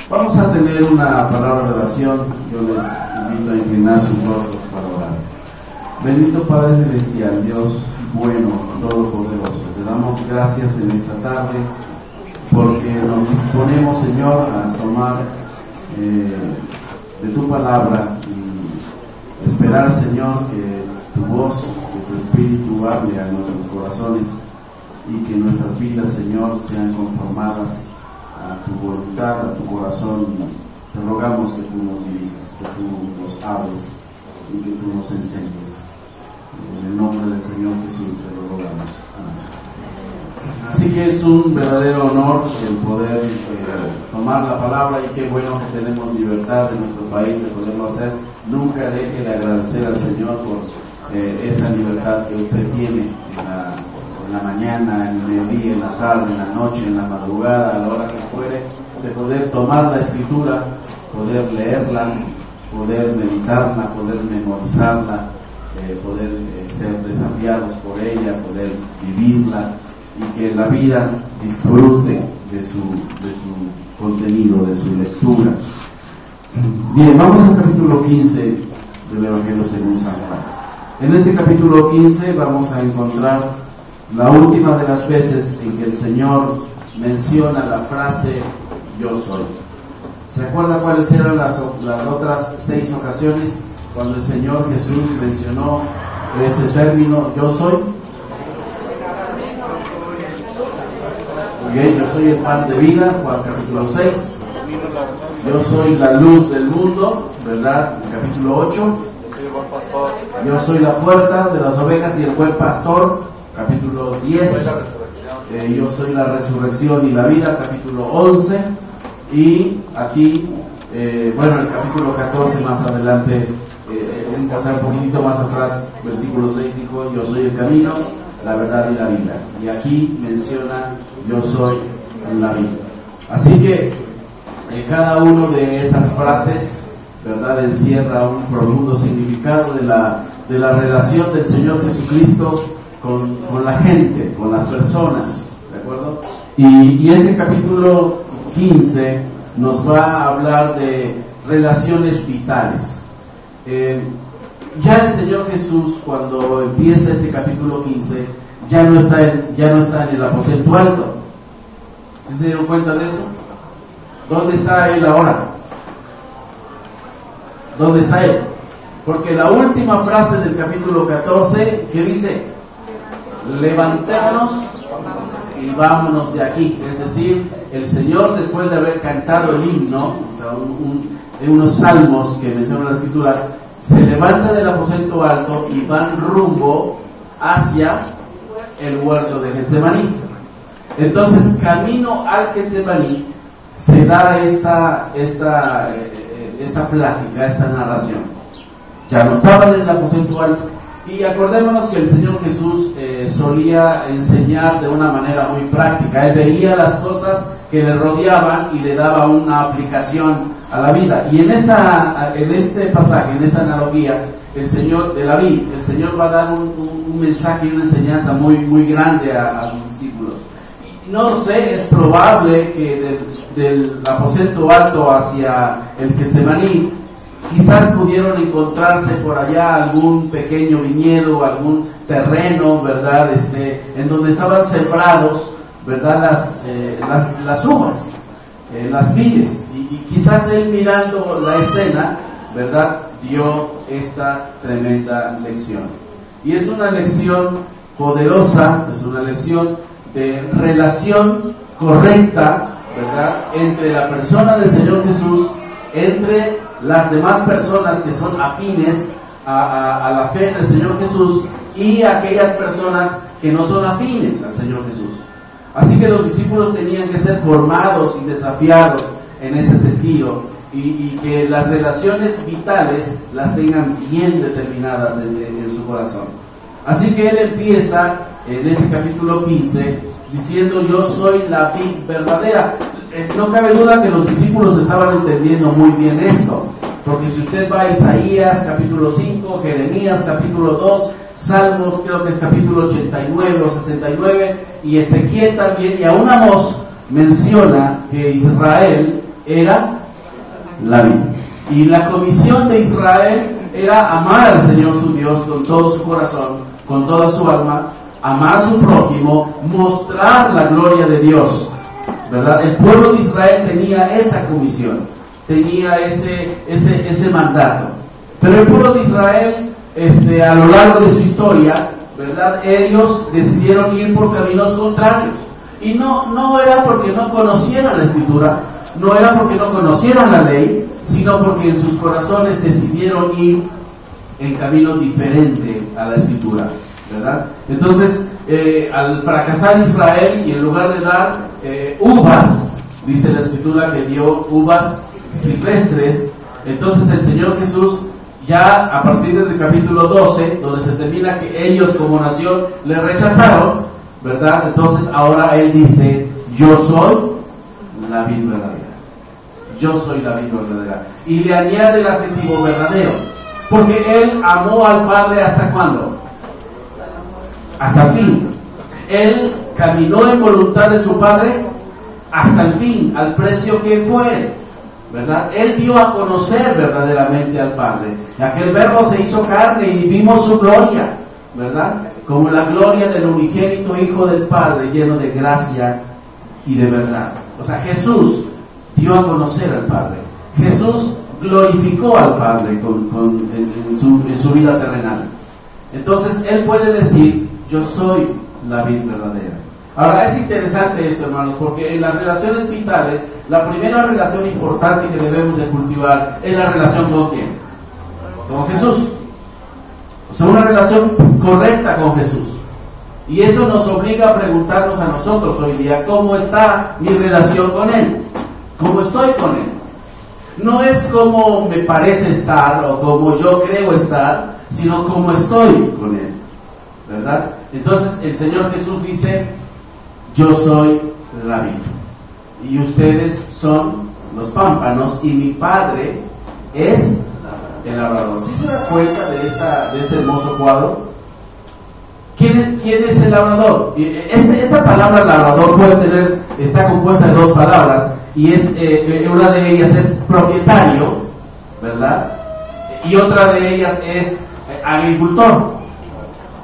Vamos a tener una palabra de oración. Yo les invito a inclinar sus rostros para orar. Bendito Padre Celestial, Dios bueno, todopoderoso, te damos gracias en esta tarde porque nos disponemos, Señor, a tomar de tu palabra y esperar, Señor, que tu voz, que tu Espíritu hable a nuestros corazones y que nuestras vidas, Señor, sean conformadas a tu voluntad, a tu corazón. Te rogamos que tú nos dirijas, que tú nos hables y que tú nos enseñes. En el nombre del Señor Jesús te lo rogamos. Amén. Así que es un verdadero honor el poder tomar la palabra, y qué bueno que tenemos libertad en nuestro país de poderlo hacer. Nunca deje de agradecer al Señor por esa libertad que usted tiene en la mañana, en el mediodía, en la tarde, en la noche, en la madrugada, a la hora que fuere, de poder tomar la Escritura, poder leerla, poder meditarla, poder memorizarla, poder ser desafiados por ella, poder vivirla, y que la vida disfrute de su contenido, de su lectura. Bien, vamos al capítulo 15 del Evangelio según San Juan. En este capítulo 15 vamos a encontrar la última de las veces en que el Señor menciona la frase yo soy. ¿Se acuerda cuáles eran las otras 6 ocasiones cuando el Señor Jesús mencionó ese término yo soy? Muy bien, yo soy el pan de vida, Juan capítulo 6. Yo soy la luz del mundo, ¿verdad? Capítulo 8. Yo soy la puerta de las ovejas y el buen pastor, capítulo 10. Yo soy la resurrección y la vida, capítulo 11. Y aquí, el capítulo 14 más adelante, un poquitito más atrás, versículo 6 dijo, yo soy el camino, la verdad y la vida. Y aquí menciona, yo soy la vida. Así que cada una de esas frases, ¿verdad?, encierra un profundo significado de la relación del Señor Jesucristo con la gente, con las personas, ¿de acuerdo? Y este capítulo 15 nos va a hablar de relaciones vitales. Ya el Señor Jesús, cuando empieza este capítulo 15, ya no está en el aposento alto. ¿Sí se dieron cuenta de eso? ¿Dónde está Él ahora? ¿Dónde está Él? Porque la última frase del capítulo 14, ¿qué dice? Levantémonos y vámonos de aquí. Es decir, el Señor, después de haber cantado el himno, o sea, unos salmos que menciona la Escritura, se levanta del aposento alto y van rumbo hacia el huerto de Getsemaní. Entonces, camino al Getsemaní se da esta plática, esta narración. Ya no estaban en el aposento alto. Y acordémonos que el Señor Jesús solía enseñar de una manera muy práctica. Él veía las cosas que le rodeaban y le daba una aplicación a la vida. Y en este pasaje, en esta analogía, el Señor va a dar un mensaje y una enseñanza muy, muy grande a sus discípulos. Y no lo sé, es probable que del aposento alto hacia el Getsemaní, quizás pudieron encontrarse por allá algún pequeño viñedo, algún terreno, ¿verdad? En donde estaban sembrados, ¿verdad? Las uvas, las vides. Y quizás él, mirando la escena, ¿verdad?, dio esta tremenda lección. Y es una lección poderosa, es una lección de relación correcta, ¿verdad?, entre la persona del Señor Jesús, entre las demás personas que son afines a la fe en el Señor Jesús y aquellas personas que no son afines al Señor Jesús. Así que los discípulos tenían que ser formados y desafiados en ese sentido, y que las relaciones vitales las tengan bien determinadas en su corazón. Así que él empieza en este capítulo 15 diciendo, yo soy la vid verdadera. No cabe duda que los discípulos estaban entendiendo muy bien esto, porque si usted va a Isaías capítulo 5, Jeremías capítulo 2, Salmos creo que es capítulo 89 o 69, y Ezequiel también, y aún Amós menciona que Israel era la vid. Y la comisión de Israel era amar al Señor su Dios con todo su corazón, con toda su alma, amar a su prójimo, mostrar la gloria de Dios, ¿verdad? El pueblo de Israel tenía esa comisión, tenía ese mandato. Pero el pueblo de Israel, a lo largo de su historia, ¿verdad? Ellos decidieron ir por caminos contrarios. Y no era porque no conocieran la Escritura, no era porque no conocieran la ley, sino porque en sus corazones decidieron ir en camino diferente a la Escritura, ¿verdad? Entonces, al fracasar Israel, y en lugar de dar uvas, dice la Escritura que dio uvas silvestres, entonces el Señor Jesús, ya a partir del capítulo 12, donde se termina que ellos como nación le rechazaron, ¿verdad? Entonces ahora Él dice, yo soy la vid verdadera. Yo soy la vid verdadera. Y le añade el adjetivo verdadero, porque Él amó al Padre ¿hasta cuándo? Hasta el fin. Él caminó en voluntad de su Padre hasta el fin, al precio que fue, ¿verdad? Él dio a conocer verdaderamente al Padre. Y aquel verbo se hizo carne y vimos su gloria, ¿verdad? Como la gloria del unigénito Hijo del Padre, lleno de gracia y de verdad. O sea, Jesús dio a conocer al Padre. Jesús glorificó al Padre en su vida terrenal. Entonces, Él puede decir, yo soy la vid verdadera. Ahora, es interesante esto, hermanos, porque en las relaciones vitales, la primera relación importante que debemos de cultivar es la relación con ¿quién? Con Jesús. O sea, una relación correcta con Jesús. Y eso nos obliga a preguntarnos a nosotros hoy día, ¿cómo está mi relación con Él? ¿Cómo estoy con Él? No es como me parece estar o como yo creo estar, sino cómo estoy con Él, ¿verdad? Entonces el Señor Jesús dice, yo soy la vid y ustedes son los pámpanos y mi Padre es el labrador. ¿Sí se da cuenta de este hermoso cuadro? ¿Quién es el labrador? Esta palabra labrador está compuesta de dos palabras, y una de ellas es propietario, ¿verdad? Y otra de ellas es agricultor,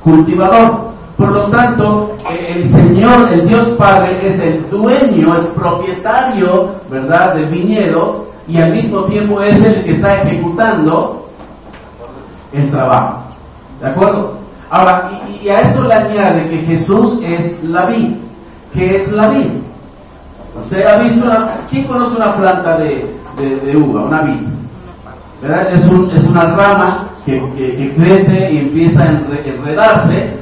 cultivador. Por lo tanto, el Señor, el Dios Padre, es el dueño, es propietario, ¿verdad?, del viñedo, y al mismo tiempo es el que está ejecutando el trabajo. ¿De acuerdo? Ahora, y a eso le añade que Jesús es la vid. ¿Qué es la vid? ¿Usted ha visto ¿quién conoce una planta de uva, una vid? ¿Verdad? Es una rama que crece y empieza a enredarse.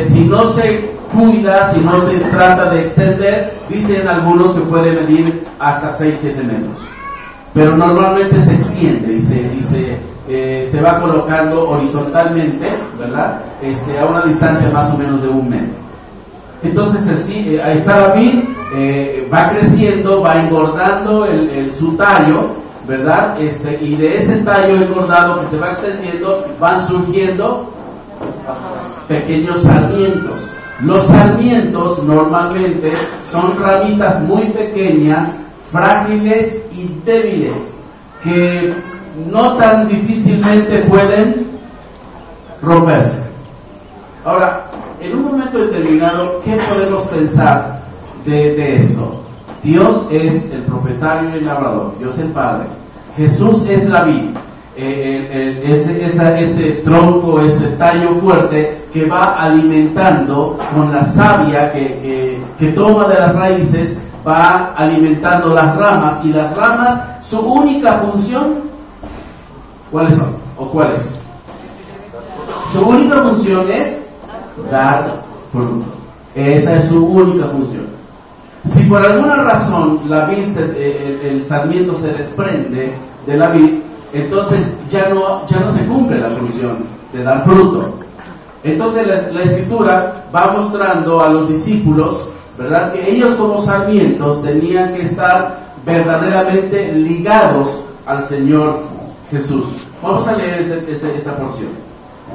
Si no se cuida, si no se trata de extender, dicen algunos que puede medir hasta 6-7 metros. Pero normalmente se extiende y se va colocando horizontalmente, ¿verdad? A una distancia más o menos de 1 metro. Entonces así, ahí está la vid, va creciendo, va engordando su tallo, ¿verdad? Y de ese tallo engordado que se va extendiendo, van surgiendo pequeños sarmientos. Los sarmientos normalmente son ramitas muy pequeñas, frágiles y débiles, que no tan difícilmente pueden romperse. Ahora, en un momento determinado, ¿qué podemos pensar de esto? Dios es el propietario y el labrador, Dios el Padre. Jesús es la vid, ese tronco, ese tallo fuerte que va alimentando con la savia que toma de las raíces, va alimentando las ramas, y las ramas, su única función, ¿cuáles son? ¿O cuál es? Su única función es dar fruto. Esa es su única función. Si por alguna razón la vid, el sarmiento se desprende de la vid, entonces ya no se cumple la función de dar fruto. Entonces la Escritura va mostrando a los discípulos, ¿verdad?, que ellos como sarmientos tenían que estar verdaderamente ligados al Señor Jesús. Vamos a leer esta porción.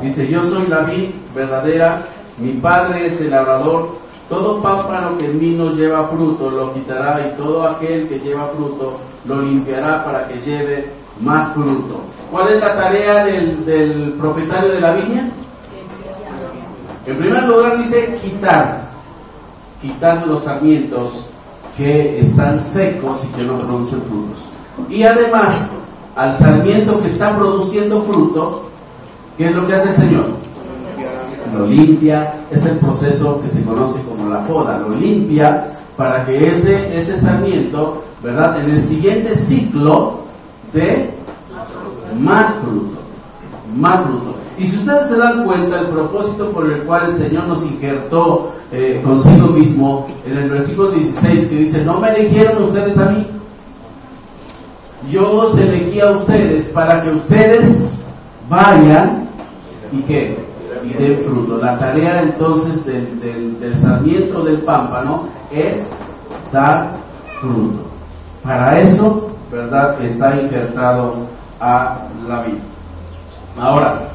Dice, yo soy la vid verdadera, mi Padre es el labrador, todo pámpano que en mí no lleva fruto lo quitará, y todo aquel que lleva fruto lo limpiará para que lleve más fruto. ¿Cuál es la tarea del propietario de la viña? En primer lugar dice quitar los sarmientos que están secos y que no producen frutos. Y además, al sarmiento que está produciendo fruto, ¿qué es lo que hace el Señor? Lo limpia. Es el proceso que se conoce como la poda. Lo limpia para que ese sarmiento, ¿verdad?, en el siguiente ciclo dé más fruto. Y si ustedes se dan cuenta, el propósito por el cual el Señor nos injertó consigo mismo, en el versículo 16, que dice: no me eligieron ustedes a mí, yo os elegí a ustedes para que ustedes vayan y ¿qué? Y den fruto. La tarea entonces del sarmiento del pámpano es dar fruto. Para eso, ¿verdad?, está injertado a la vida. Ahora,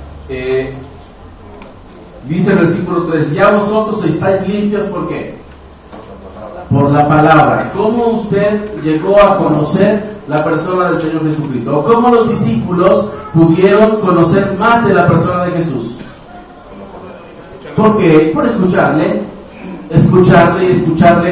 dice el versículo 3: ya vosotros estáis limpios, ¿por qué? Por la palabra. ¿Cómo usted llegó a conocer la persona del Señor Jesucristo? ¿O cómo los discípulos pudieron conocer más de la persona de Jesús? ¿Por qué? Por escucharle,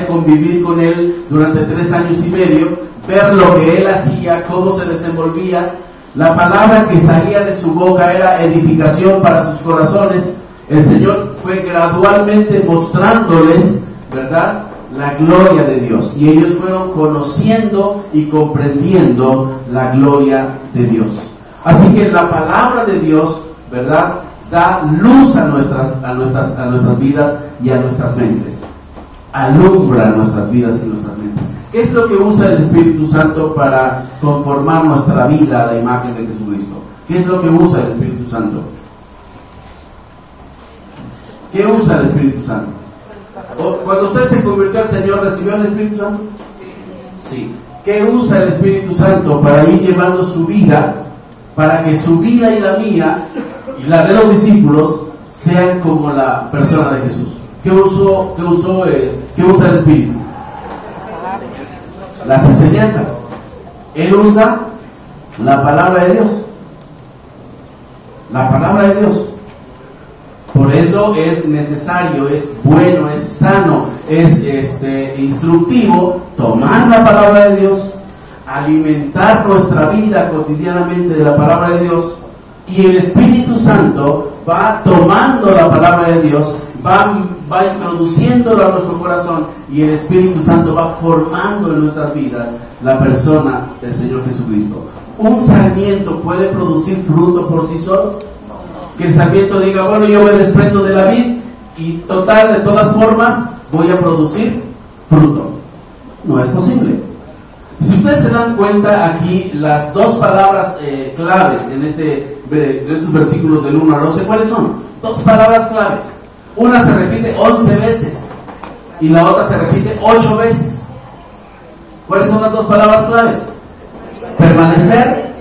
convivir con Él durante 3 años y medio, ver lo que Él hacía, cómo se desenvolvía. La palabra que salía de su boca era edificación para sus corazones. El Señor fue gradualmente mostrándoles, ¿verdad?, la gloria de Dios, y ellos fueron conociendo y comprendiendo la gloria de Dios. Así que la palabra de Dios, ¿verdad?, da luz a nuestras vidas y a nuestras mentes. Alumbra nuestras vidas y nuestras mentes. ¿Qué es lo que usa el Espíritu Santo para conformar nuestra vida a la imagen de Jesucristo? ¿Qué es lo que usa el Espíritu Santo? ¿Qué usa el Espíritu Santo? Cuando usted se convirtió al Señor, ¿recibió el Espíritu Santo? Sí. ¿Qué usa el Espíritu Santo para ir llevando su vida, para que su vida y la mía y la de los discípulos sean como la persona de Jesús? ¿Qué usa el Espíritu? Las enseñanzas. Él usa la palabra de Dios. La palabra de Dios. Por eso es necesario, es bueno, es sano, es instructivo tomar la palabra de Dios, alimentar nuestra vida cotidianamente de la palabra de Dios, y el Espíritu Santo va tomando la palabra de Dios, va introduciéndolo a nuestro corazón, y el Espíritu Santo va formando en nuestras vidas la persona del Señor Jesucristo. ¿Un sarmiento puede producir fruto por sí solo? Que el sarmiento diga: bueno, yo me desprendo de la vid y de todas formas voy a producir fruto. No es posible. Si ustedes se dan cuenta, aquí las dos palabras claves en estos versículos del 1 al 11, ¿cuáles son? Dos palabras claves. Una se repite 11 veces y la otra se repite 8 veces. ¿Cuáles son las dos palabras claves? Permanecer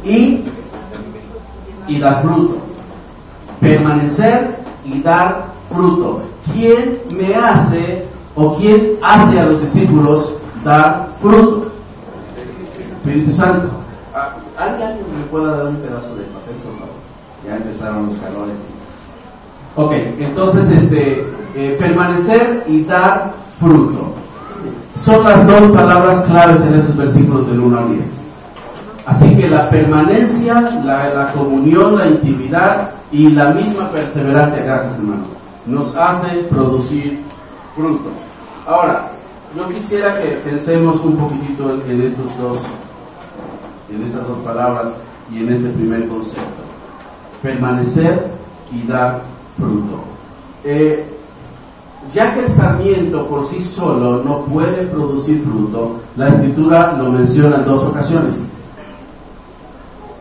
y dar fruto. Permanecer y dar fruto. ¿Quién me hace o quién hace a los discípulos dar fruto? Espíritu Santo. ¿Alguien me puede dar un pedazo de papel, por favor? Ya empezaron los calores. Ok, entonces permanecer y dar fruto son las dos palabras claves en esos versículos del 1 al 10. Así que la permanencia, la comunión, la intimidad y la misma perseverancia, gracias hermano, nos hace producir fruto. Ahora, yo quisiera que pensemos un poquitito en estas dos palabras y en este primer concepto: permanecer y dar fruto. Ya que el sarmiento por sí solo no puede producir fruto, la Escritura lo menciona en 2 ocasiones.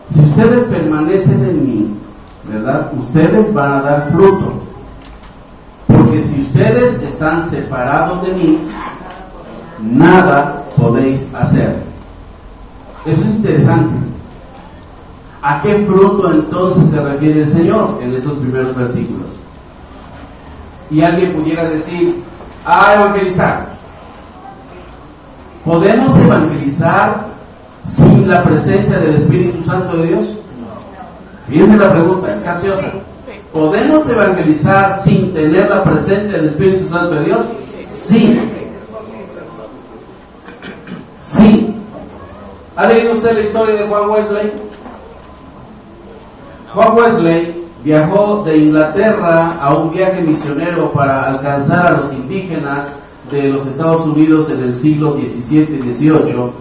Si ustedes permanecen en mí, ¿verdad?, ustedes van a dar fruto. Porque si ustedes están separados de mí, nada podéis hacer. Eso es interesante. ¿A qué fruto entonces se refiere el Señor en esos primeros versículos? y alguien pudiera decir, evangelizar. ¿Podemos evangelizar sin la presencia del Espíritu Santo de Dios? Fíjense la pregunta, es capciosa. ¿Podemos evangelizar sin tener la presencia del Espíritu Santo de Dios? Sí. Sí. ¿Ha leído usted la historia de Juan Wesley? Juan Wesley viajó de Inglaterra a un viaje misionero para alcanzar a los indígenas de los Estados Unidos en el siglo XVII y XVIII,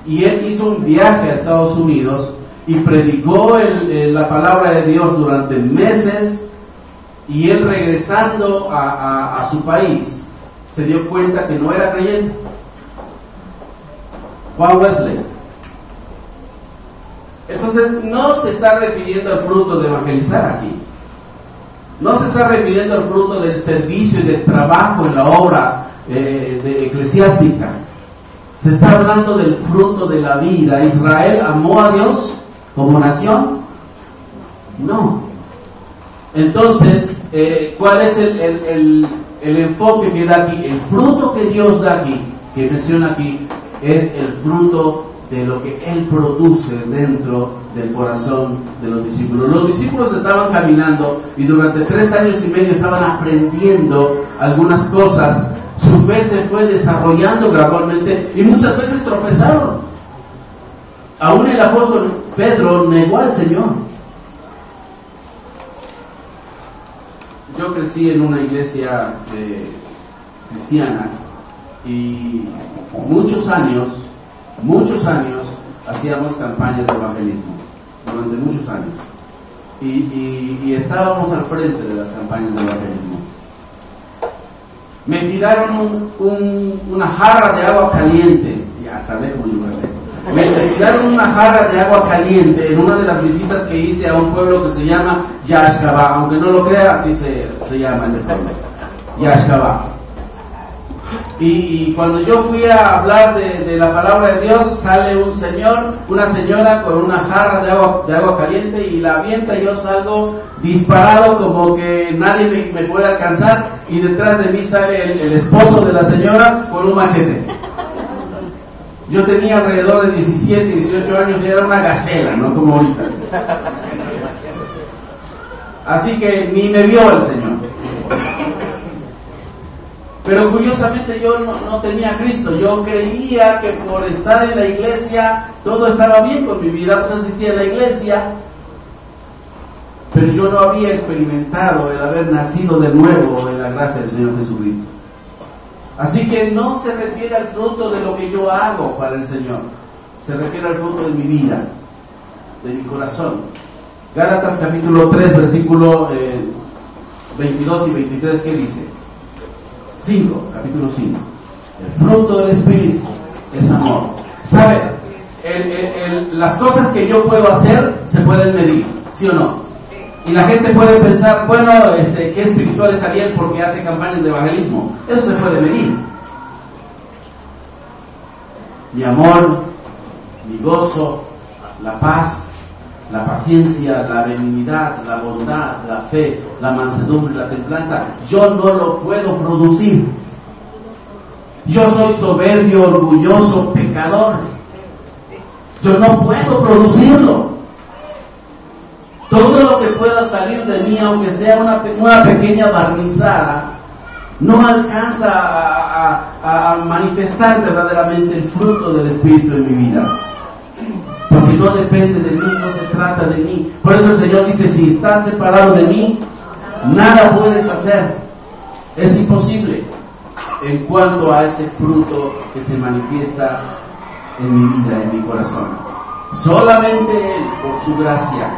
y él hizo un viaje a Estados Unidos y predicó la palabra de Dios durante meses, y él regresando a su país se dio cuenta que no era creyente. Juan Wesley. Entonces no se está refiriendo al fruto de evangelizar aquí, no se está refiriendo al fruto del servicio y del trabajo en la obra eclesiástica. Se está hablando del fruto de la vida. ¿Israel amó a Dios como nación? No. Entonces, ¿cuál es el enfoque que da aquí? El fruto que Dios da aquí, que menciona aquí, es el fruto de lo que Él produce dentro del corazón de los discípulos. Los discípulos estaban caminando y durante 3 años y medio estaban aprendiendo algunas cosas. Su fe se fue desarrollando gradualmente y muchas veces tropezaron. Aún el apóstol Pedro negó al Señor. Yo crecí en una iglesia cristiana y muchos años hacíamos campañas de evangelismo, durante muchos años, y estábamos al frente de las campañas de evangelismo. Me tiraron una jarra de agua caliente, ya hasta lejos me tiraron una jarra de agua caliente en una de las visitas que hice a un pueblo que se llama Yaxcabá, aunque no lo crea, así se llama ese pueblo, Yaxcabá. Y cuando yo fui a hablar de la palabra de Dios, sale una señora con una jarra de agua caliente y la avienta, y yo salgo disparado como que nadie me puede alcanzar, y detrás de mí sale el esposo de la señora con un machete. Yo tenía alrededor de 17, 18 años y era una gacela, no como ahorita. Así que ni me vio el Señor. Pero curiosamente yo no tenía a Cristo. Yo creía que por estar en la iglesia todo estaba bien con mi vida, pues asistía a la iglesia, pero yo no había experimentado el haber nacido de nuevo en la gracia del Señor Jesucristo. Así que no se refiere al fruto de lo que yo hago para el Señor, se refiere al fruto de mi vida, de mi corazón. Gálatas capítulo 3, versículo 22 y 23, ¿qué dice? Capítulo 5. El fruto del Espíritu es amor. ¿Sabe? Las cosas que yo puedo hacer se pueden medir, ¿sí o no? Y la gente puede pensar, bueno, qué espiritual es Ariel porque hace campañas de evangelismo. Eso se puede medir. Mi amor, mi gozo, la paz, la paciencia, la benignidad, la bondad, la fe, la mansedumbre, la templanza, yo no lo puedo producir. Yo soy soberbio, orgulloso, pecador. Yo no puedo producirlo. Todo lo que pueda salir de mí, aunque sea una pequeña barnizada, no alcanza a manifestar verdaderamente el fruto del Espíritu en mi vida. Porque no depende de mí, no se trata de mí. Por eso el Señor dice, si estás separado de mí, nada puedes hacer. Es imposible en cuanto a ese fruto que se manifiesta en mi vida, en mi corazón. Solamente Él, por su gracia,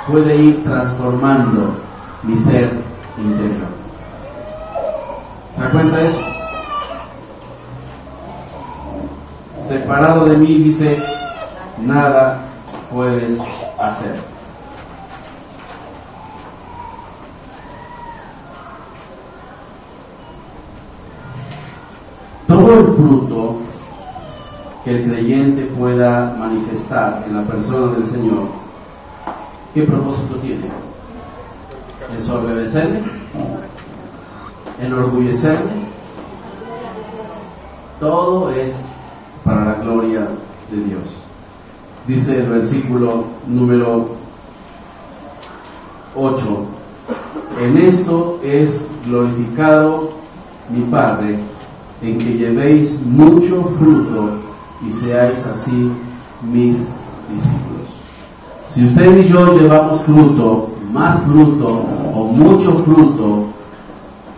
puede ir transformando mi ser interior. ¿Se da cuenta de eso? Separado de mí, dice, nada puedes hacer. Todo el fruto que el creyente pueda manifestar en la persona del Señor, ¿qué propósito tiene? ¿Es obedecerle? enorgullecerme, todo es para la gloria de Dios. Dice el versículo número 8: en esto es glorificado mi Padre, en que llevéis mucho fruto y seáis así mis discípulos. Si usted y yo llevamos fruto, más fruto o mucho fruto,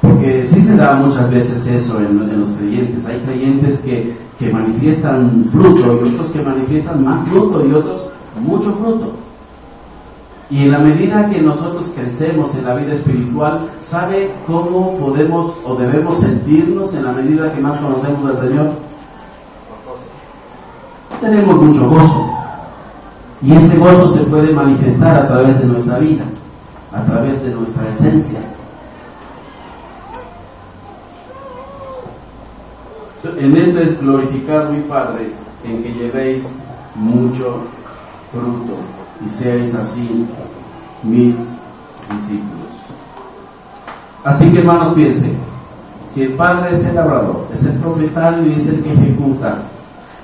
porque sí se da muchas veces eso en los creyentes. Hay creyentes que manifiestan fruto y otros que manifiestan más fruto y otros mucho fruto. Y en la medida que nosotros crecemos en la vida espiritual, ¿sabe cómo podemos o debemos sentirnos en la medida que más conocemos al Señor? Tenemos mucho gozo. Y ese gozo se puede manifestar a través de nuestra vida, a través de nuestra esencia. En esto es glorificar mi Padre, en que llevéis mucho fruto y seáis así mis discípulos. Así que, hermanos, piensen, si el Padre es el labrador, es el propietario y es el que ejecuta,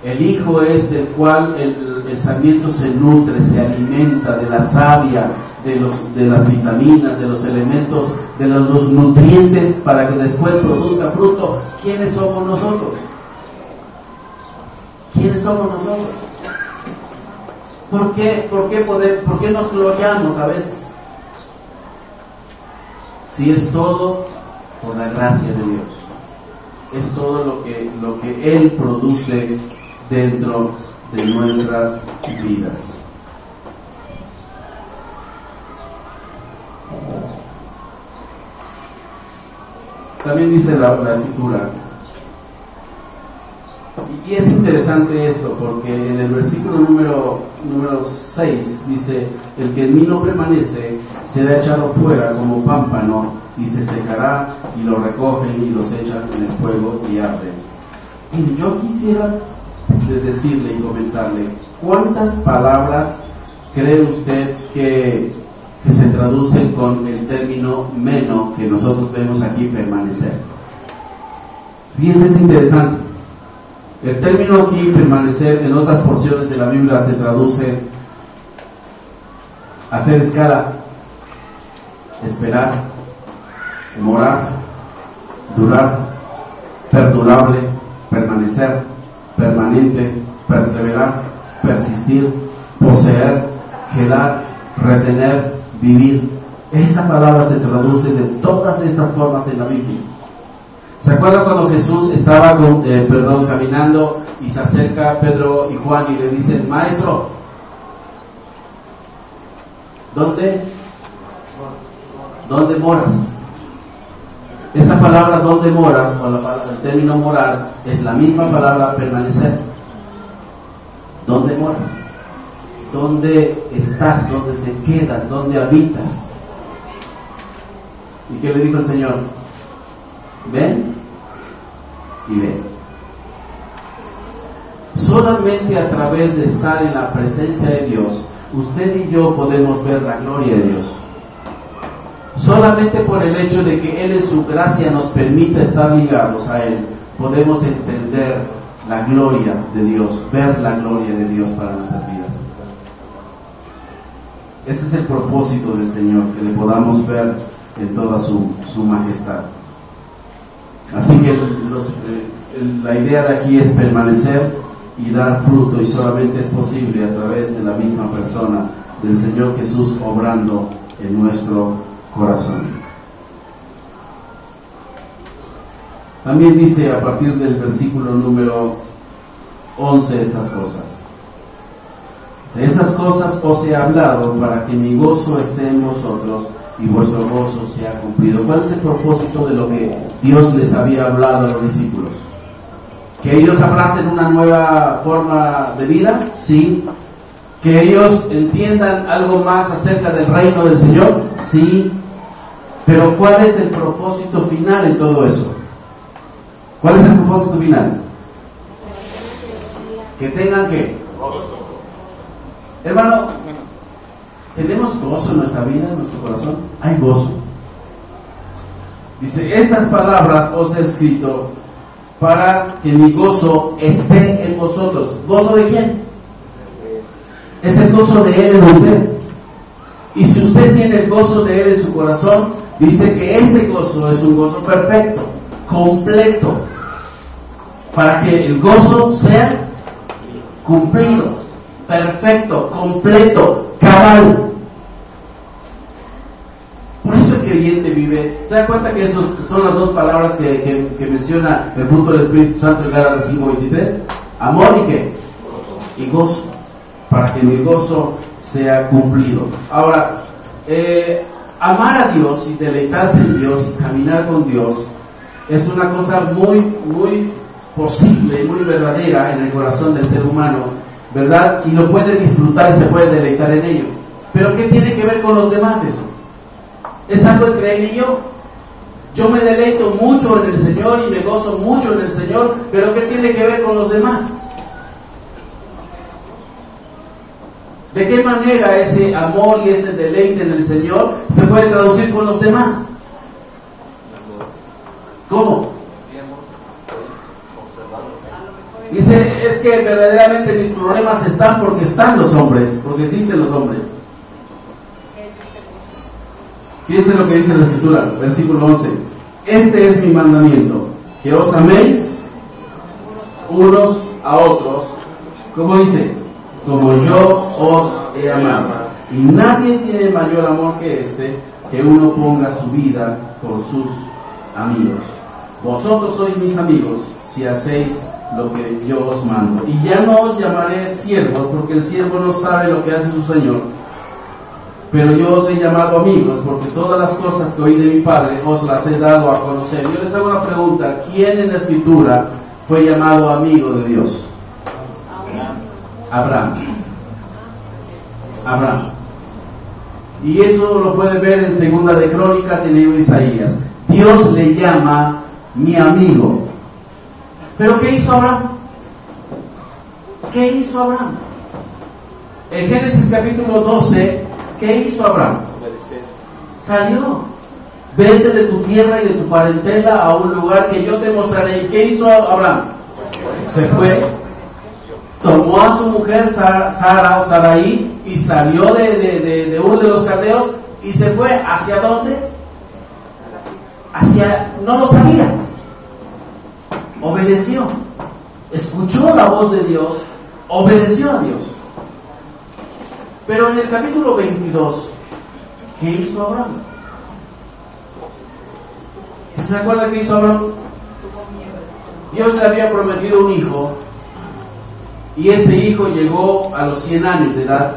el Hijo es del cual el sarmiento se nutre, se alimenta de la savia, de las vitaminas, de los elementos, de los nutrientes para que después produzca fruto. ¿Quiénes somos nosotros? ¿Quiénes somos nosotros? ¿Por qué nos gloriamos a veces? Si es todo por la gracia de Dios, es todo lo que Él produce dentro de nuestras vidas. También dice la Escritura, y es interesante esto, porque en el versículo número 6 dice: el que en mí no permanece será echado fuera como pámpano y se secará, y lo recogen y los echan en el fuego y arden. Y yo quisiera decirle y comentarle, ¿cuántas palabras cree usted que se traducen con el término meno que nosotros vemos aquí, permanecer? Fíjense, es interesante. El término aquí, permanecer, en otras porciones de la Biblia se traduce hacer escala, esperar, morar, durar, perdurable, permanecer, permanente, perseverar, persistir, poseer, quedar, retener, vivir. Esa palabra se traduce de todas estas formas en la Biblia. ¿Se acuerdan cuando Jesús estaba caminando y se acerca a Pedro y Juan y le dicen: Maestro, ¿dónde moras? Esa palabra ¿dónde moras? O el término morar es la misma palabra permanecer. ¿Dónde moras? ¿Dónde estás? ¿Dónde te quedas? ¿Dónde habitas? ¿Y qué le dijo el Señor? Ven y ven. Solamente a través de estar en la presencia de Dios, usted y yo podemos ver la gloria de Dios. Solamente por el hecho de que Él en su gracia nos permita estar ligados a Él, podemos entender la gloria de Dios, ver la gloria de Dios para nuestras vidas. Ese es el propósito del Señor, que le podamos ver en toda su majestad. Así que la idea de aquí es permanecer y dar fruto, y solamente es posible a través de la misma persona del Señor Jesús obrando en nuestro corazón. También dice a partir del versículo número 11 estas cosas. Estas cosas os he hablado para que mi gozo esté en vosotros y vuestro gozo sea cumplido. ¿Cuál es el propósito de lo que Dios les había hablado a los discípulos? ¿Que ellos abracen una nueva forma de vida? Sí. ¿Que ellos entiendan algo más acerca del reino del Señor? Sí. Pero ¿cuál es el propósito final en todo eso? ¿Cuál es el propósito final? Que tengan que... Hermano, ¿tenemos gozo en nuestra vida, en nuestro corazón? Hay gozo. Dice, estas palabras os he escrito para que mi gozo esté en vosotros. ¿Gozo de quién? Es el gozo de Él en usted. Y si usted tiene el gozo de Él en su corazón, dice que ese gozo es un gozo perfecto, completo, para que el gozo sea cumplido, perfecto, completo, cabal. Por eso el creyente vive. ¿Se da cuenta que esas son las dos palabras que menciona el fruto del Espíritu Santo en Gálatas 5:23? Amor y ¿qué? Y gozo, para que mi gozo sea cumplido. Ahora, amar a Dios y deleitarse en Dios y caminar con Dios es una cosa muy, muy posible, muy verdadera en el corazón del ser humano, ¿verdad? Y lo puede disfrutar y se puede deleitar en ello. Pero ¿qué tiene que ver con los demás eso? Es algo entre Él y yo. Yo me deleito mucho en el Señor y me gozo mucho en el Señor, pero ¿qué tiene que ver con los demás? ¿De qué manera ese amor y ese deleite en el Señor se puede traducir con los demás? ¿Cómo? Dice, es que verdaderamente mis problemas están porque están los hombres, porque existen los hombres. Fíjense lo que dice la Escritura, versículo 11. Este es mi mandamiento, que os améis unos a otros, como dice, como yo os he amado. Y nadie tiene mayor amor que este, que uno ponga su vida por sus amigos. Vosotros sois mis amigos, si hacéis lo que yo os mando. Y ya no os llamaré siervos, porque el siervo no sabe lo que hace su Señor. Pero yo os he llamado amigos, porque todas las cosas que oí de mi Padre os las he dado a conocer. Yo les hago una pregunta: ¿quién en la Escritura fue llamado amigo de Dios? Abraham. Y eso lo puede ver en Segunda de Crónicas y en el libro de Isaías. Dios le llama mi amigo. ¿Pero qué hizo Abraham? ¿Qué hizo Abraham? En Génesis capítulo 12, ¿qué hizo Abraham? Salió. Vete de tu tierra y de tu parentela a un lugar que yo te mostraré. ¿Y qué hizo Abraham? Se fue. Tomó a su mujer Sara o Sarai y salió de Ur de los Caldeos y se fue. ¿Hacia dónde? No lo sabía. Obedeció. Escuchó la voz de Dios. Obedeció a Dios. Pero en el capítulo 22, ¿qué hizo Abraham? ¿Se acuerda qué hizo Abraham? Dios le había prometido un hijo. Y ese hijo llegó a los 100 años de edad.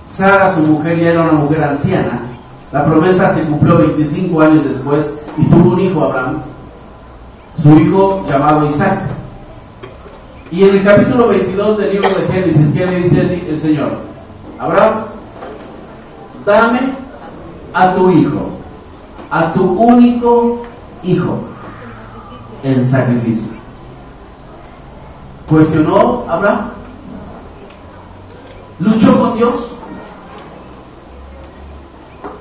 Sara, su mujer, ya era una mujer anciana. La promesa se cumplió 25 años después y tuvo un hijo, Abraham, su hijo llamado Isaac. Y en el capítulo 22 del libro de Génesis, ¿qué le dice el Señor? Abraham, dame a tu hijo, a tu único hijo, en sacrificio. ¿Cuestionó Abraham? ¿Luchó con Dios?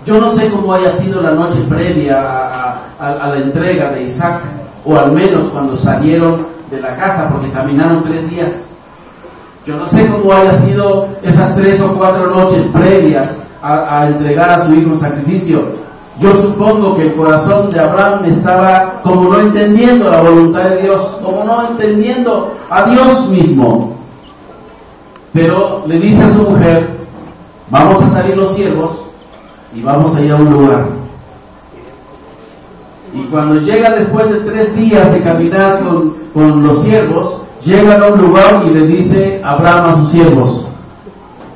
Yo no sé cómo haya sido la noche previa a la entrega de Isaac, o al menos cuando salieron de la casa, porque caminaron 3 días. Yo no sé cómo haya sido esas 3 o 4 noches previas a entregar a su hijo en sacrificio. Yo supongo que el corazón de Abraham estaba como no entendiendo la voluntad de Dios, como no entendiendo a Dios mismo. Pero le dice a su mujer: vamos a salir los siervos y vamos a ir a un lugar. Y cuando llega después de 3 días de caminar con los siervos, llegan a un lugar y le dice Abraham a sus siervos: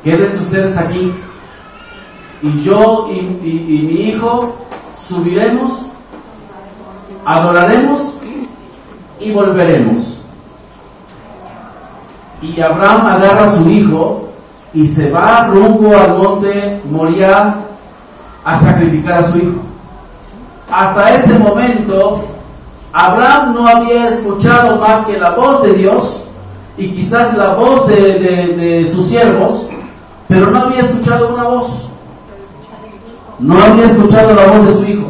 quédense ustedes aquí, y yo y mi hijo subiremos, adoraremos y volveremos. Y Abraham agarra a su hijo y se va rumbo al monte Moriah a sacrificar a su hijo. Hasta ese momento Abraham no había escuchado más que la voz de Dios y quizás la voz de sus siervos, pero no había escuchado una voz. No había escuchado la voz de su hijo.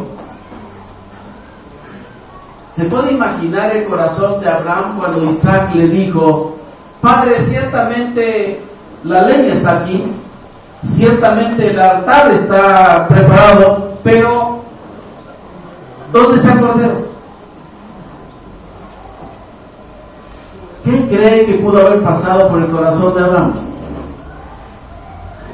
¿Se puede imaginar el corazón de Abraham cuando Isaac le dijo: Padre, ciertamente la leña está aquí, ciertamente el altar está preparado, pero ¿dónde está el cordero? ¿Qué cree que pudo haber pasado por el corazón de Abraham?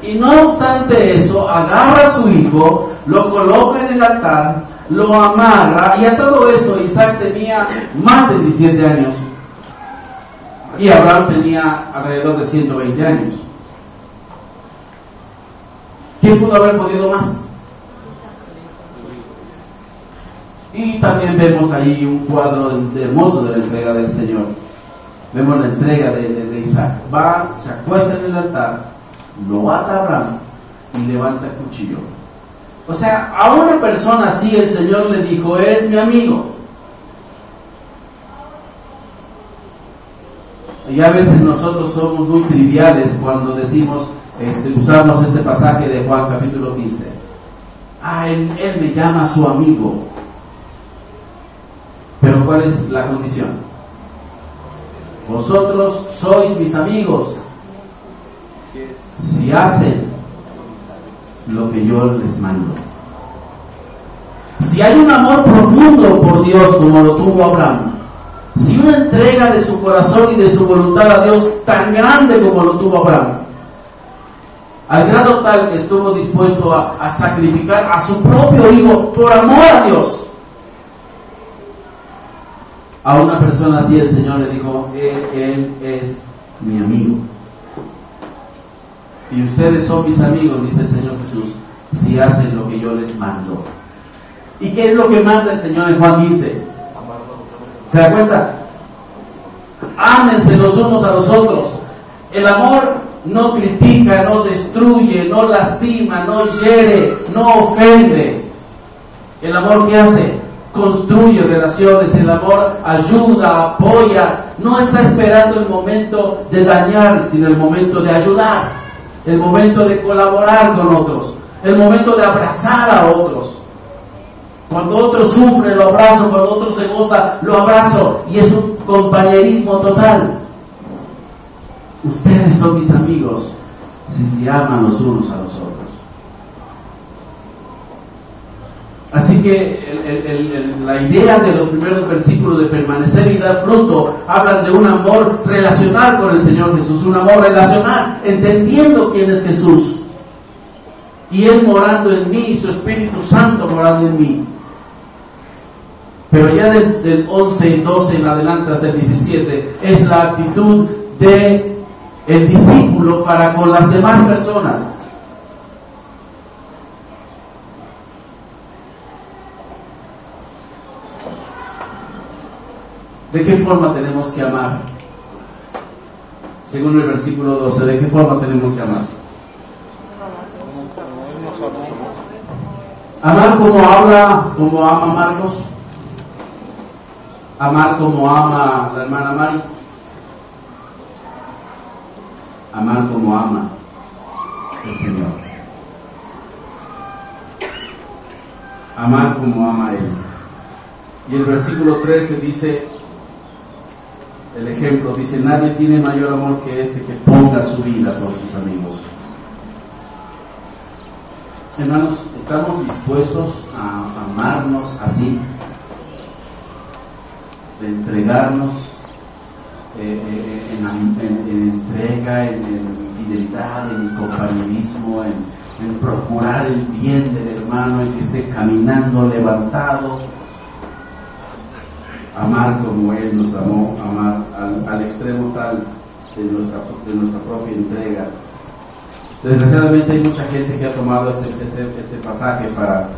Y no obstante eso, agarra a su hijo, lo coloca en el altar, lo amarra, y a todo esto Isaac tenía más de 17 años y Abraham tenía alrededor de 120 años. ¿Quién pudo haber podido más? Y también vemos ahí un cuadro hermoso de la entrega del Señor. Vemos la entrega de Isaac. Va, se acuesta en el altar, lo ata a Abraham y levanta el cuchillo. O sea, a una persona así el Señor le dijo: eres mi amigo. Y a veces nosotros somos muy triviales cuando decimos, usamos este pasaje de Juan capítulo 15. Él me llama su amigo. Pero ¿cuál es la condición? Vosotros sois mis amigos si hacen lo que yo les mando. Si hay un amor profundo por Dios como lo tuvo Abraham, si una entrega de su corazón y de su voluntad a Dios tan grande como lo tuvo Abraham, al grado tal que estuvo dispuesto a sacrificar a su propio hijo por amor a Dios, a una persona así el Señor le dijo: él es mi amigo. Y ustedes son mis amigos, dice el Señor Jesús, si hacen lo que yo les mando. ¿Y qué es lo que manda el Señor en Juan 15? ¿Se da cuenta? Ámense los unos a los otros. El amor no critica, no destruye, no lastima, no hiere, no ofende. El amor, ¿qué hace? Construye relaciones. El amor ayuda, apoya, no está esperando el momento de dañar, sino el momento de ayudar, el momento de colaborar con otros, el momento de abrazar a otros. Cuando otro sufre, lo abrazo; cuando otro se goza, lo abrazo, y es un compañerismo total. Ustedes son mis amigos si se aman los unos a los otros. Así que la idea de los primeros versículos de permanecer y dar fruto hablan de un amor relacional con el Señor Jesús, un amor relacional, entendiendo quién es Jesús, y Él morando en mí, y su Espíritu Santo morando en mí. Pero ya del 11 y 12 en adelante hasta el 17 es la actitud de el discípulo para con las demás personas. ¿De qué forma tenemos que amar? Según el versículo 12, ¿de qué forma tenemos que amar? Amar como ama Marcos. Amar como ama la hermana Mari. Amar como ama el Señor. Amar como ama Él. Y el versículo 13 dice, el ejemplo dice: nadie tiene mayor amor que este, que ponga su vida por sus amigos. Hermanos, ¿estamos dispuestos a amarnos así? De entregarnos en entrega, en fidelidad, en compañerismo, en procurar el bien del hermano, en que esté caminando levantado. Amar como Él nos amó, amar al extremo tal de nuestra propia entrega. Desgraciadamente hay mucha gente que ha tomado este pasaje para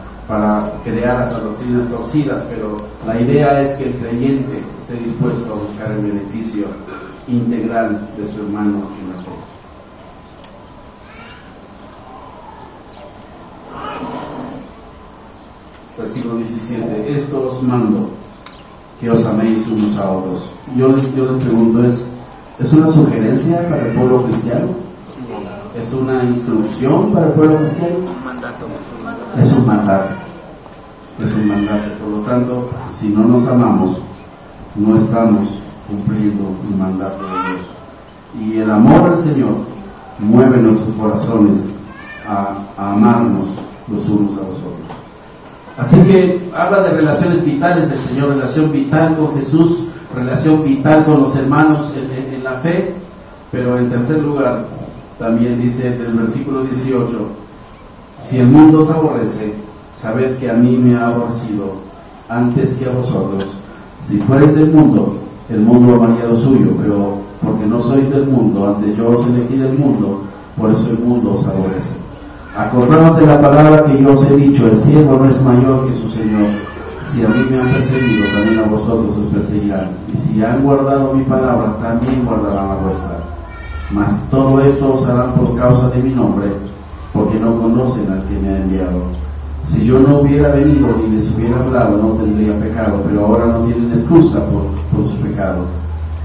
crear las doctrinas torcidas, pero la idea es que el creyente esté dispuesto a buscar el beneficio integral de su hermano en la fe. Versículo 17: esto os mando, que os améis unos a otros. Yo les pregunto, ¿es una sugerencia para el pueblo cristiano? ¿Es una instrucción para el pueblo cristiano? Es un mandato. es un mandato. Por lo tanto, si no nos amamos, no estamos cumpliendo el mandato de Dios. Y el amor al Señor mueve nuestros corazones a amarnos los unos a los otros. Así que habla de relaciones vitales del Señor, relación vital con Jesús, relación vital con los hermanos en la fe, pero en tercer lugar también dice del versículo 18: si el mundo os aborrece, sabed que a mí me ha aborrecido antes que a vosotros. Si fuereis del mundo, el mundo amaría lo suyo, pero porque no sois del mundo, antes yo os elegí del mundo, por eso el mundo os aborrece. Acordaos de la palabra que yo os he dicho: el siervo no es mayor que su Señor. Si a mí me han perseguido, también a vosotros os perseguirán. Y si han guardado mi palabra, también guardarán la vuestra. Mas todo esto os harán por causa de mi nombre, porque no conocen al que me ha enviado. Si yo no hubiera venido y les hubiera hablado, no tendría pecado, pero ahora no tienen excusa por su pecado.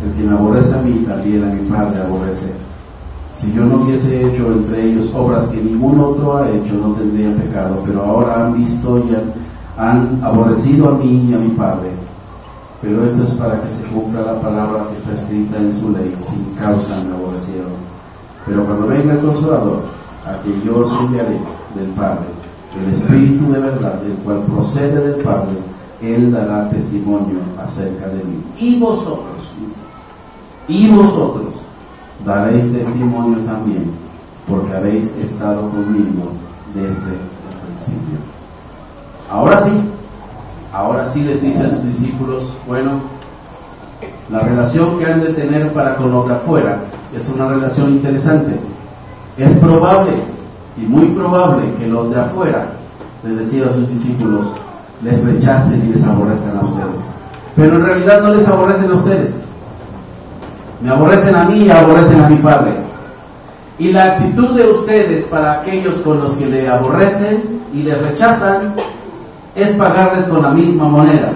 El que me aborrece a mí, también a mi Padre aborrece. Si yo no hubiese hecho entre ellos obras que ningún otro ha hecho, no tendrían pecado, pero ahora han visto y han aborrecido a mí y a mi Padre. Pero esto es para que se cumpla la palabra que está escrita en su ley: sin causa me aborrecieron. Pero cuando venga el Consolador, a quien yo os enviaré del Padre, el Espíritu de verdad, el cual procede del Padre, Él dará testimonio acerca de mí. Y vosotros daréis testimonio también, porque habéis estado conmigo desde el principio. Ahora sí les dice a sus discípulos: bueno, la relación que han de tener para con los de afuera es una relación interesante. Es probable y muy probable que los de afuera, les decía a sus discípulos, les rechacen y les aborrezcan a ustedes. Pero en realidad no les aborrecen a ustedes. Me aborrecen a mí y aborrecen a mi Padre. Y la actitud de ustedes para aquellos con los que le aborrecen y le rechazan es pagarles con la misma moneda.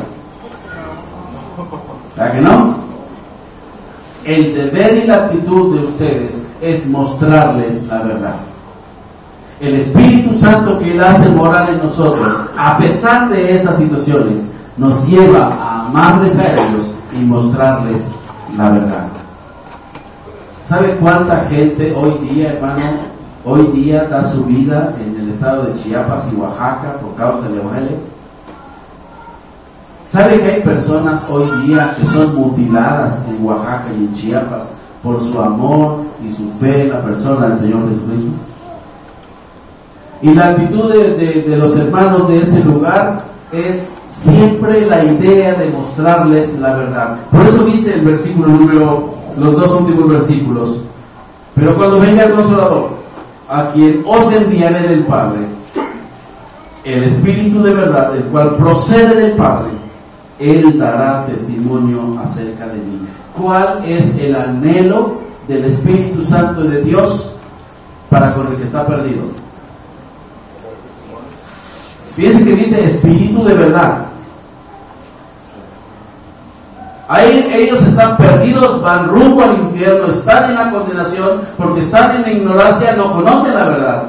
¿Verdad que no? El deber y la actitud de ustedes es mostrarles la verdad. El Espíritu Santo que Él hace morar en nosotros, a pesar de esas situaciones, nos lleva a amarles a ellos y mostrarles la verdad. ¿Sabe cuánta gente hoy día, hermano, da su vida en el estado de Chiapas y Oaxaca por causa del Evangelio? ¿Sabe que hay personas hoy día que son mutiladas en Oaxaca y en Chiapas por su amor y su fe en la persona del Señor Jesucristo? Y la actitud de los hermanos de ese lugar es siempre la idea de mostrarles la verdad. Por eso dice el versículo los dos últimos versículos: pero cuando venga el Consolador, a quien os enviaré del Padre, el Espíritu de verdad, el cual procede del Padre, Él dará testimonio acerca de mí. ¿Cuál es el anhelo del Espíritu Santo de Dios para con el que está perdido? Fíjense que dice Espíritu de verdad. Ahí ellos están perdidos, van rumbo al infierno, están en la condenación porque están en la ignorancia, no conocen la verdad.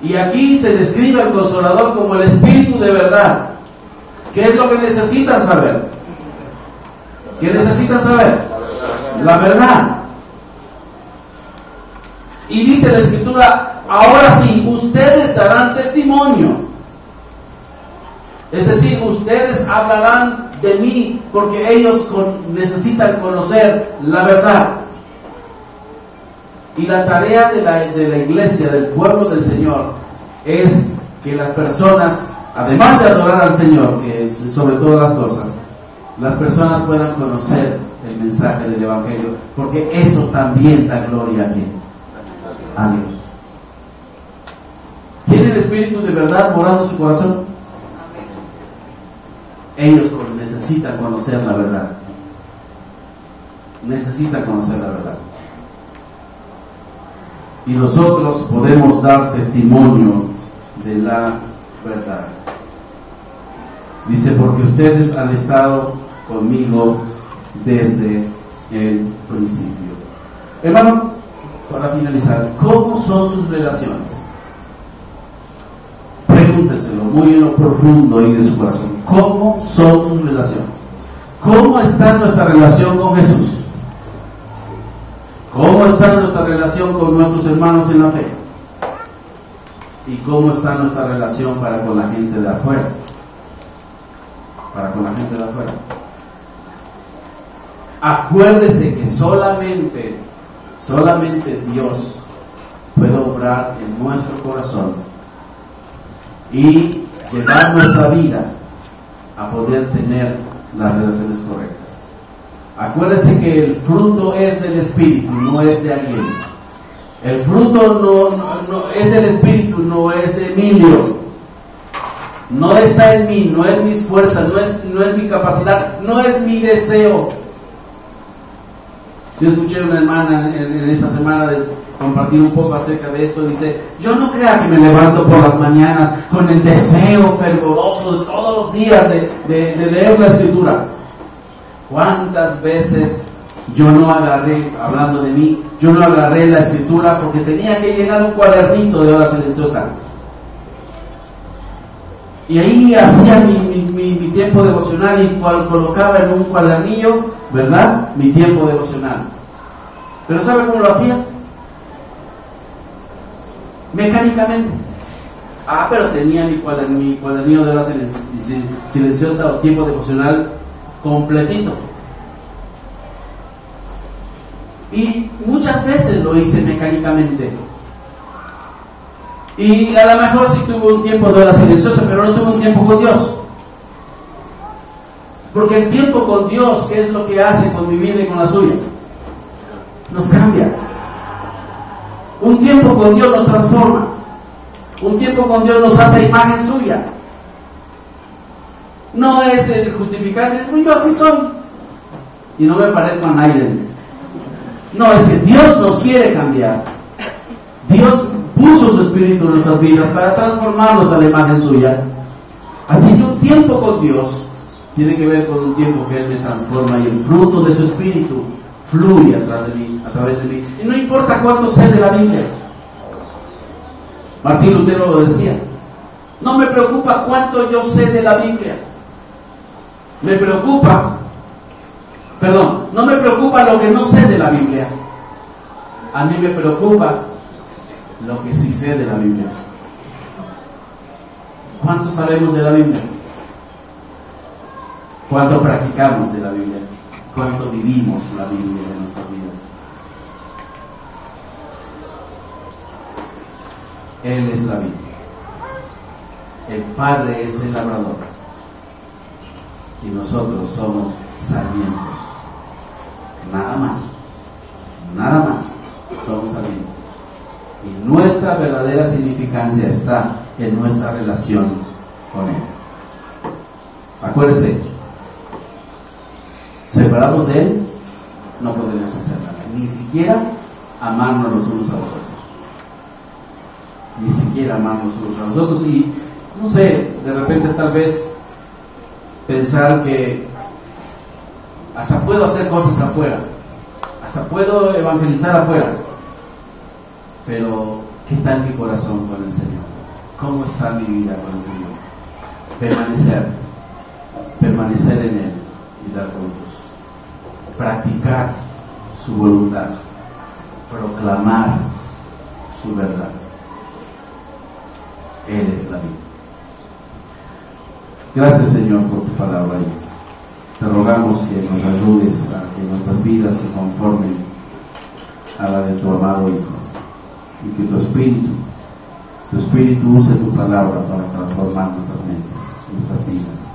Y aquí se describe al Consolador como el Espíritu de verdad. ¿Qué es lo que necesitan saber? ¿Qué necesitan saber? La verdad. Y dice la Escritura: ahora sí, ustedes darán testimonio. Es decir, ustedes hablarán de mí porque ellos necesitan conocer la verdad. Y la tarea de la iglesia, del pueblo del Señor, es que las personas, además de adorar al Señor, que es sobre todas las cosas, las personas puedan conocer el mensaje del Evangelio, porque eso también da gloria a ¿quién? A Dios. ¿Tiene el Espíritu de verdad morando en su corazón? Ellos necesitan conocer la verdad. Necesitan conocer la verdad. Y nosotros podemos dar testimonio de la verdad. Dice: porque ustedes han estado conmigo desde el principio. Hermano, para finalizar, ¿cómo son sus relaciones? pregúnteselo muy en lo profundo ahí de su corazón. ¿Cómo son sus relaciones? ¿Cómo está nuestra relación con Jesús? ¿Cómo está nuestra relación con nuestros hermanos en la fe? ¿Y cómo está nuestra relación para con la gente de afuera? Para con la gente de afuera. Acuérdese que solamente Dios puede obrar en nuestro corazón y llevar nuestra vida a poder tener las relaciones correctas. Acuérdese que el fruto es del Espíritu, no es de alguien. El fruto no es del Espíritu, no es de Emilio. No está en mí, no es mis fuerzas, no es mi capacidad, no es mi deseo. Yo escuché a una hermana en esta semana compartir un poco acerca de esto. Dice: yo no crea que me levanto por las mañanas con el deseo fervoroso de todos los días de leer la Escritura. ¿Cuántas veces yo no agarré, hablando de mí, yo no agarré la Escritura porque tenía que llenar un cuadernito de hora silenciosa? Y ahí hacía mi tiempo devocional y colocaba en un cuadernillo, ¿verdad?, mi tiempo devocional. ¿Pero sabe cómo lo hacía? Mecánicamente. Pero tenía mi cuadernillo de hora silenciosa o tiempo devocional completito. Y muchas veces lo hice mecánicamente. Y a lo mejor sí tuve un tiempo de hora silenciosa, pero no tuve un tiempo con Dios. Porque el tiempo con Dios, ¿qué es lo que hace con mi vida y con la suya? Nos cambia. Un tiempo con Dios nos transforma. Un tiempo con Dios nos hace imagen suya. No es el justificante, yo así soy y no me parezco a nadie. No, es que Dios nos quiere cambiar. Dios puso su Espíritu en nuestras vidas para transformarnos a la imagen suya. Así que un tiempo con Dios tiene que ver con un tiempo que Él me transforma y el fruto de su Espíritu fluye a través de mí. Y no importa cuánto sé de la Biblia. Martín Lutero lo decía: no me preocupa cuánto yo sé de la Biblia. No me preocupa lo que no sé de la Biblia. A mí me preocupa lo que sí sé de la Biblia. ¿Cuánto sabemos de la Biblia? ¿Cuánto practicamos de la Biblia? ¿Cuánto vivimos la Biblia en nuestras vidas? Él es la Biblia. El Padre es el labrador. Y nosotros somos sarmientos. Nada más. Somos sarmientos. Y nuestra verdadera significancia está en nuestra relación con Él. Acuérdese, separados de Él, no podemos hacer nada. Ni siquiera amarnos los unos a los otros. Ni siquiera amarnos los unos a los otros. Y, no sé, de repente tal vez pensar que hasta puedo hacer cosas afuera, hasta puedo evangelizar afuera, pero ¿qué tal mi corazón con el Señor? ¿Cómo está mi vida con el Señor? Permanecer en Él y dar frutos, practicar su voluntad, proclamar su verdad. Él es la vida. Gracias, Señor, por tu palabra. Te rogamos que nos ayudes a que nuestras vidas se conformen a la de tu amado Hijo, y que tu Espíritu use tu palabra para transformar nuestras mentes, nuestras vidas,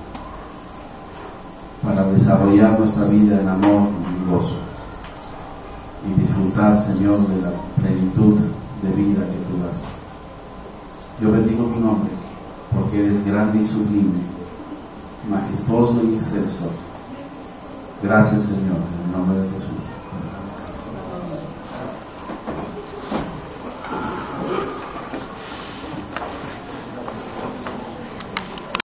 para desarrollar nuestra vida en amor y gozo, y disfrutar, Señor, de la plenitud de vida que tú das. Yo bendigo tu nombre, porque eres grande y sublime, majestuoso y excelso. Gracias, Señor.